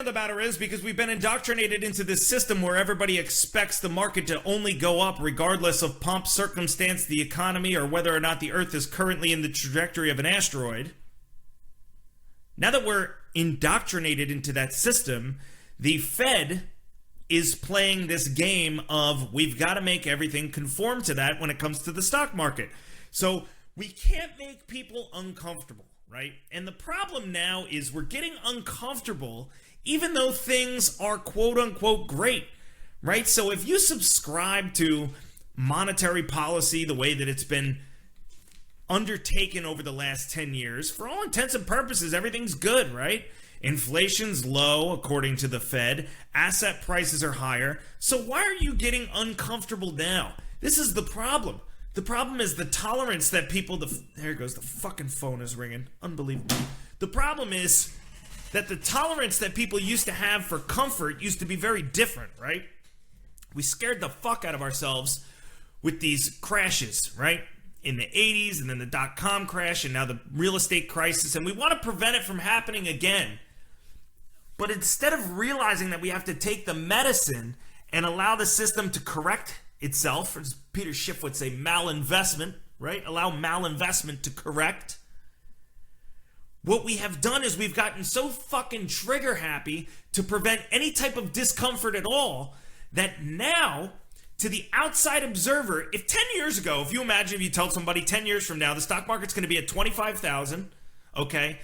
The matter is, because we've been indoctrinated into this system where everybody expects the market to only go up regardless of pomp, circumstance, the economy, or whether or not the Earth is currently in the trajectory of an asteroid. Now that we're indoctrinated into that system, the Fed is playing this game of we've got to make everything conform to that when it comes to the stock market. So we can't make people uncomfortable, right? And the problem now is we're getting uncomfortable even though things are quote-unquote great, right? So if you subscribe to monetary policy the way that it's been undertaken over the last 10 years, for all intents and purposes, everything's good, right? Inflation's low, according to the Fed. Asset prices are higher. So why are you getting uncomfortable now? This is the problem. The problem is the tolerance that people... There it goes. The fucking phone is ringing. Unbelievable. The problem is that the tolerance that people used to have for comfort used to be very different, right? We scared the fuck out of ourselves with these crashes, right? In the 80s, and then the dot-com crash, and now the real estate crisis, and we want to prevent it from happening again. But instead of realizing that we have to take the medicine and allow the system to correct itself, as Peter Schiff would say, malinvestment, right? Allow malinvestment to correct. What we have done is we've gotten so fucking trigger happy to prevent any type of discomfort at all that now, to the outside observer, if 10 years ago, if you imagine if you tell somebody 10 years from now, the stock market's going to be at 25,000, okay?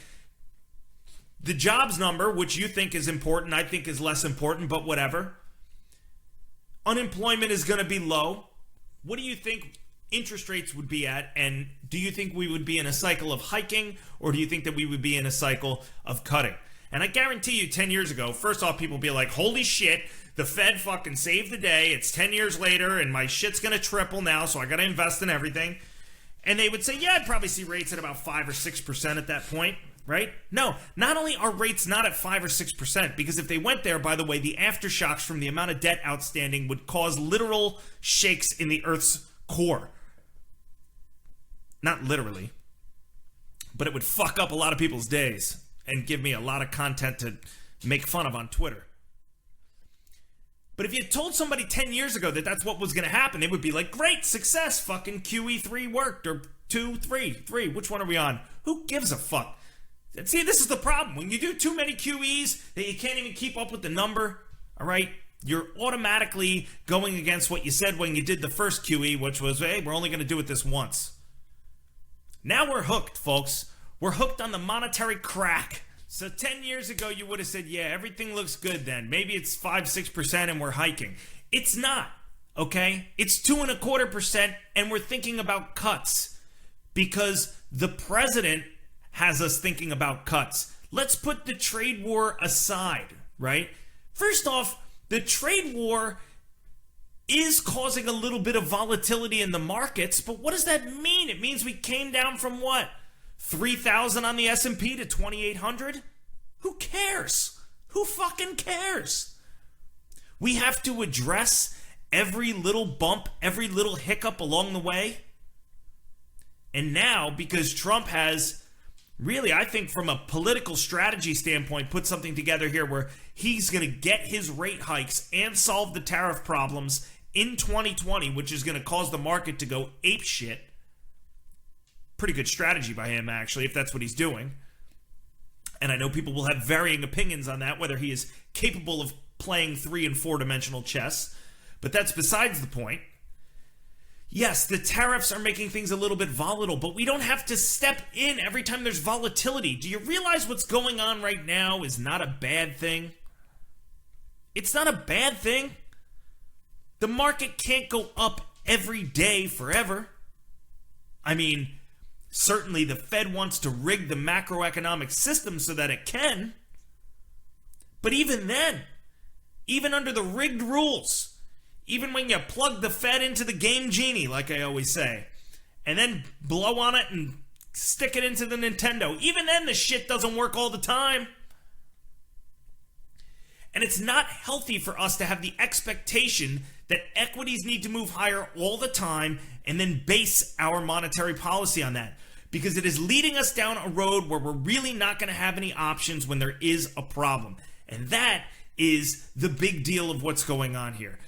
The jobs number, which you think is important, I think is less important, but whatever. Unemployment is going to be low. What do you think interest rates would be at? And do you think we would be in a cycle of hiking, or do you think that we would be in a cycle of cutting? And I guarantee you 10 years ago, first off, people would be like, holy shit, the Fed fucking saved the day. It's 10 years later and my shit's going to triple now, so I got to invest in everything. And they would say, yeah, I'd probably see rates at about 5 or 6% at that point, right? No, not only are rates not at 5 or 6%, because if they went there, by the way, the aftershocks from the amount of debt outstanding would cause literal shakes in the Earth's core. Not literally, but it would fuck up a lot of people's days and give me a lot of content to make fun of on Twitter. But if you told somebody 10 years ago that that's what was going to happen, they would be like, great, success, fucking QE3 worked, or 2, 3, which one are we on? Who gives a fuck? See, this is the problem. When you do too many QEs that you can't even keep up with the number, all right, you're automatically going against what you said when you did the first QE, which was, hey, we're only going to do it this once. Now we're hooked, folks. We're hooked on the monetary crack. So 10 years ago, you would have said, yeah, everything looks good then. Maybe it's 5, 6% and we're hiking. It's not, okay? It's 2.25% and we're thinking about cuts because the president has us thinking about cuts. Let's put the trade war aside, right? First off, the trade war is causing a little bit of volatility in the markets, but what does that mean? It means we came down from what? 3,000 on the S&P to 2,800? Who cares? Who fucking cares? We have to address every little bump, every little hiccup along the way. And now, because Trump has really, I think from a political strategy standpoint, put something together here where he's going to get his rate hikes and solve the tariff problems in 2020, which is going to cause the market to go apeshit. Pretty good strategy by him, actually, if that's what he's doing. And I know people will have varying opinions on that, whether he is capable of playing 3- and 4-dimensional chess. But that's besides the point. Yes, the tariffs are making things a little bit volatile, but we don't have to step in every time there's volatility. Do you realize what's going on right now is not a bad thing? It's not a bad thing. The market can't go up every day forever. I mean, certainly the Fed wants to rig the macroeconomic system so that it can. But even then, even under the rigged rules, even when you plug the Fed into the game genie, like I always say, and then blow on it and stick it into the Nintendo, even then the shit doesn't work all the time. And it's not healthy for us to have the expectation that equities need to move higher all the time and then base our monetary policy on that. Because it is leading us down a road where we're really not going to have any options when there is a problem. And that is the big deal of what's going on here.